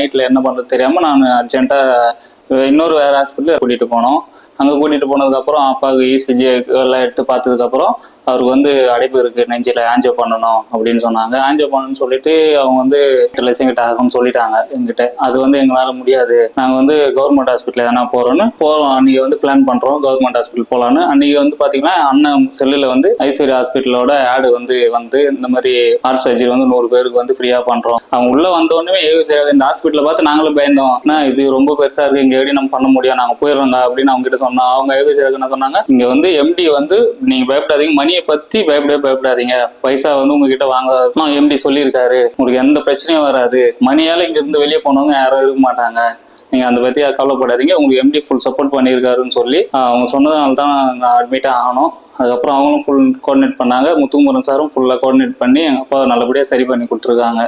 நைட்டில் என்ன பண்ணுறது தெரியாமல் நான் அர்ஜென்ட்டாக இன்னொரு வேறு ஹாஸ்பிட்டல் கூட்டிகிட்டு போனோம். அங்கே கூட்டிகிட்டு போனதுக்கப்புறம் அப்பாவுக்கு இசிஜி எல்லாம் எடுத்து பார்த்ததுக்கப்புறம் அவருக்கு வந்து அடைப்பு இருக்குது, நெஞ்சில் ஆன்ஜியோ பண்ணணும் அப்படின்னு சொன்னாங்க. ஆன்ஜியோ பண்ணணும்னு சொல்லிட்டு அவங்க வந்து 8 லட்சம் கிட்ட ஆகும்னு சொல்லிட்டாங்க எங்கிட்ட. அது வந்து எங்களால் முடியாது, நாங்கள் வந்து கவர்மெண்ட் ஹாஸ்பிட்டல் எதனா போகிறோம் அன்றைக்கி வந்து பிளான் பண்ணுறோம் கவர்மெண்ட் ஹாஸ்பிட்டல் போகலான்னு. அன்றைக்கி வந்து பார்த்தீங்கன்னா அண்ணன் செல்லில் வந்து ஐஸ்வர்யா ஹாஸ்பிட்டலோட ஆடு வந்து இந்த மாதிரி ஹார்ட் சர்ஜரி வந்து 100 பேருக்கு வந்து ஃப்ரீயாக பண்ணுறோம். அவங்க உள்ளே வந்தோடனே இந்த ஹாஸ்பிட்டலை பார்த்து நாங்களும் பயந்தோம், இது ரொம்ப பெருசாக இருக்குது, இங்கே எப்படி நம்ம பண்ண முடியும், நாங்கள் போயிடுறோங்க அப்படின்னு அவங்க கிட்ட சொன்னோம். அவங்க என்ன சொன்னாங்க, இங்கே வந்து எம்டி வந்து நீங்கள் பயப்படாதீங்க, மணியை பற்றி பயப்படாதீங்க, பைசா வந்து உங்ககிட்ட வாங்க எம்டி சொல்லியிருக்காரு, உங்களுக்கு எந்த பிரச்சனையும் வராது, மணியால் இங்கேருந்து வெளியே போனவங்க யாரும் இருக்க மாட்டாங்க, நீங்கள் அதை பற்றி கவலைப்படாதீங்க, உங்களுக்கு எம்டி ஃபுல் சப்போர்ட் பண்ணியிருக்காருன்னு சொல்லி அவங்க சொன்னதுனால தான் நான் அட்மிட்டாக ஆகணும். அதுக்கப்புறம் அவங்களும் ஃபுல் கோஆர்டினேட் பண்ணாங்க. முத்துக்குமரன் சாரும் ஃபுல்லாக கோஆர்டினேட் பண்ணி எங்கள் அப்பா நல்லபடியாக சரி பண்ணி கொடுத்துருக்காங்க.